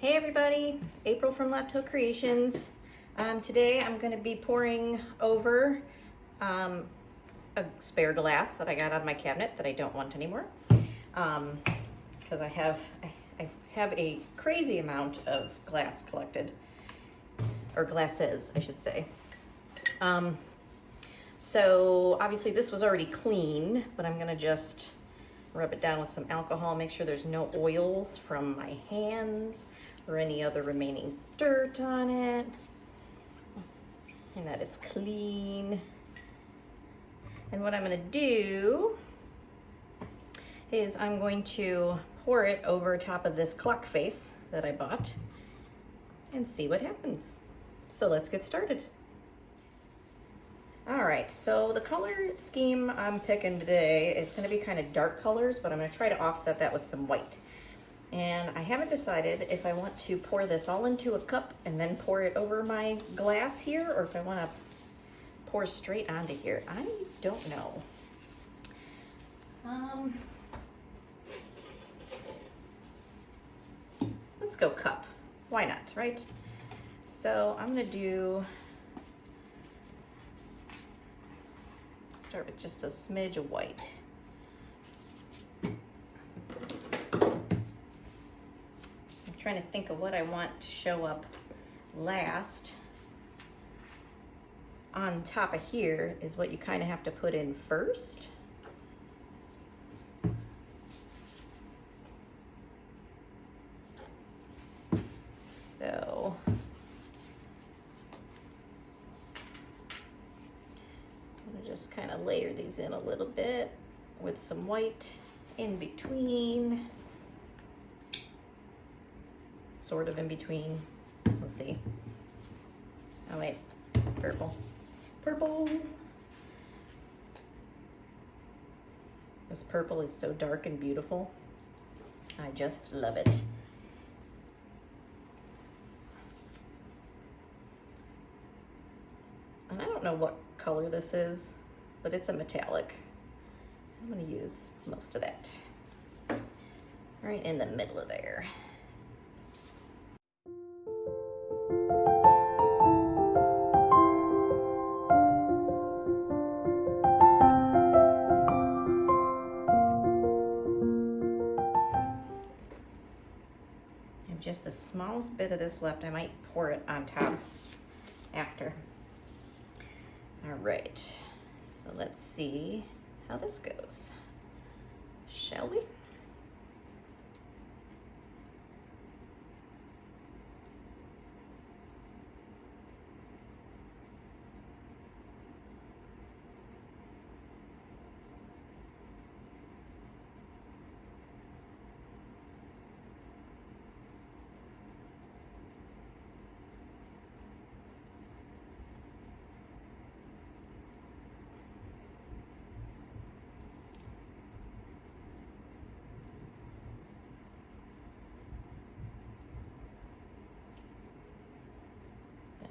Hey everybody, April from Left Hook Creations. Today I'm going to be pouring over a spare glass that I got out of my cabinet that I don't want anymore, because I have a crazy amount of glass collected, or glasses I should say. So obviously this was already clean, but I'm going to just rub it down with some alcohol, make sure there's no oils from my hands or any other remaining dirt on it, and that it's clean. And what I'm going to do is I'm going to pour it over top of this clock face that I bought and see what happens. So let's get started. All right, so the color scheme I'm picking today is going to be kind of dark colors, but I'm going to try to offset that with some white. And I haven't decided if I want to pour this all into a cup and then pour it over my glass here, or if I want to pour straight onto here. I don't know. Let's go cup. Why not, right? So I'm going to start with just a smidge of white. Trying to think of what I want to show up last. On top of here is what you kind of have to put in first. So I'm gonna just kind of layer these in a little bit with some white in between. Sort of in between. Let's see. Oh wait, purple. Purple. This purple is so dark and beautiful. I just love it. And I don't know what color this is, but it's a metallic. I'm gonna use most of that. Right in the middle of there. Just the smallest bit of this left. I might pour it on top after. All right, so let's see how this goes, shall we?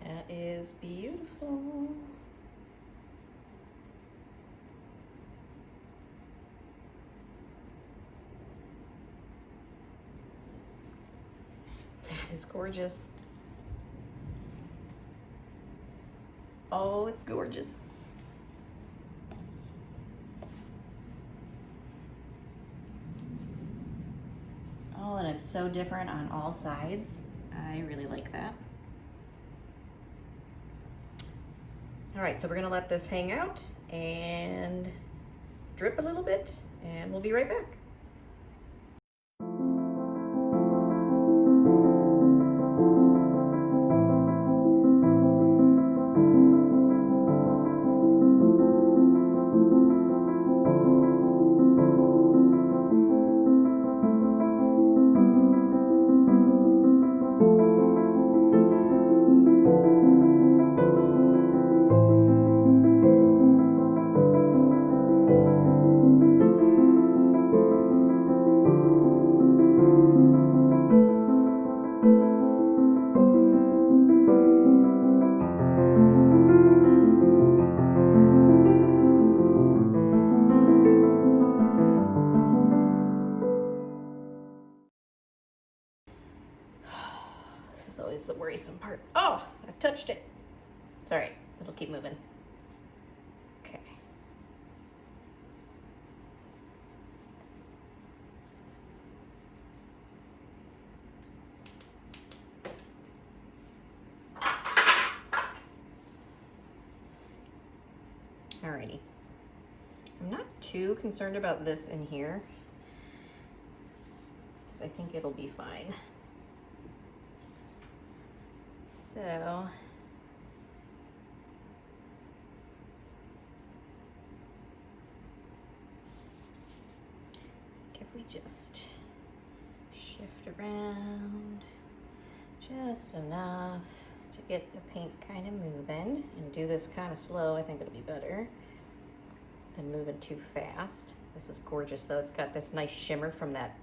That is beautiful. That is gorgeous. Oh, it's gorgeous. Oh, and it's so different on all sides. I really like that. All right, so we're gonna let this hang out and drip a little bit, and we'll be right back. is always the worrisome part. Oh, I touched it. It's all right, it'll keep moving. Okay. Alrighty. I'm not too concerned about this in here, because I think it'll be fine. So, if we just shift around just enough to get the paint kind of moving, and do this kind of slow, I think it'll be better than moving too fast. This is gorgeous though. It's got this nice shimmer from that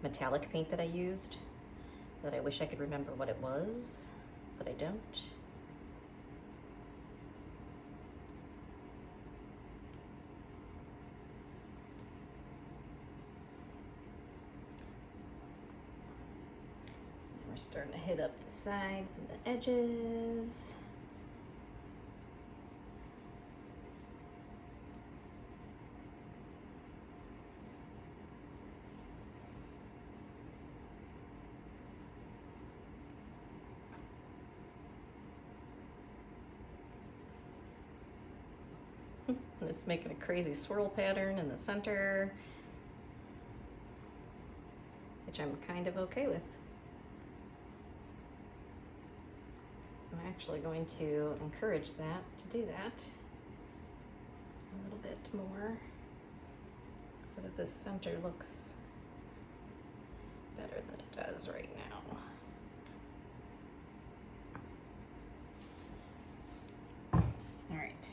metallic paint that I used that I wish I could remember what it was, but I don't. And we're starting to hit up the sides and the edges. And it's making a crazy swirl pattern in the center, which I'm kind of okay with. So I'm actually going to encourage that, to do that a little bit more so that this center looks better than it does right now. All right.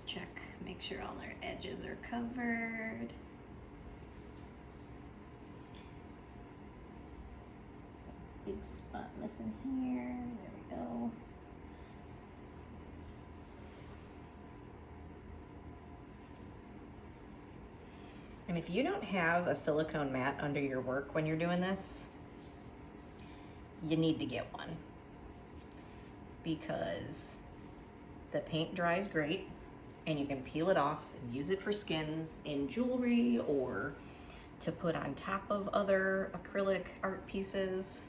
Check, make sure all our edges are covered. Big spot missing here, there we go. And if you don't have a silicone mat under your work when you're doing this, you need to get one, because the paint dries great, and you can peel it off and use it for skins in jewelry or to put on top of other acrylic art pieces.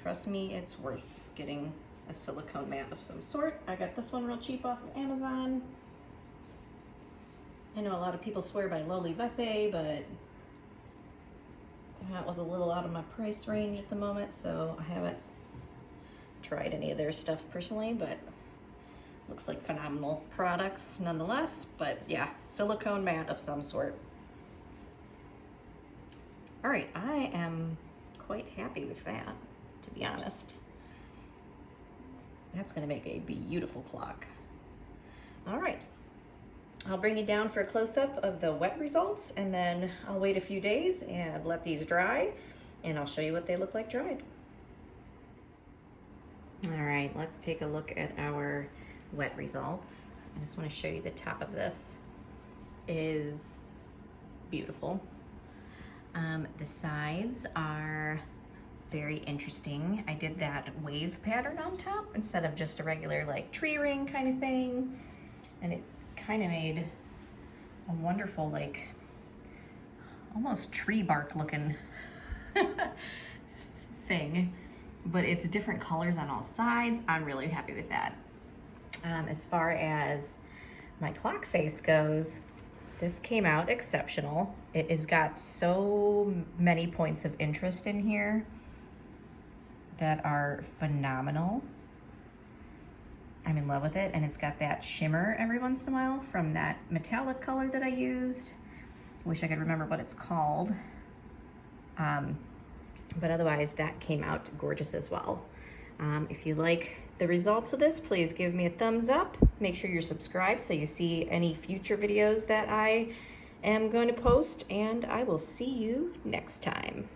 Trust me, it's worth getting a silicone mat of some sort. I got this one real cheap off of Amazon. I know a lot of people swear by Loli Vefe, but that was a little out of my price range at the moment, so I haven't tried any of their stuff personally, but looks like phenomenal products nonetheless. But yeah, silicone mat of some sort. All right, I am quite happy with that, to be honest. That's gonna make a beautiful clock. All right, I'll bring you down for a close-up of the wet results, and then I'll wait a few days and let these dry, and I'll show you what they look like dried. All right, let's take a look at our wet results. I just want to show you the top of this is beautiful. The sides are very interesting. I did that wave pattern on top instead of just a regular like tree ring kind of thing, and it kind of made a wonderful like almost tree bark looking thing, but it's different colors on all sides. I'm really happy with that. As far as my clock face goes, this came out exceptional. It has got so many points of interest in here that are phenomenal. I'm in love with it, and it's got that shimmer every once in a while from that metallic color that I used. I wish I could remember what it's called. But otherwise, that came out gorgeous as well. If you like the results of this, please give me a thumbs up. Make sure you're subscribed so you see any future videos that I am going to post, and I will see you next time.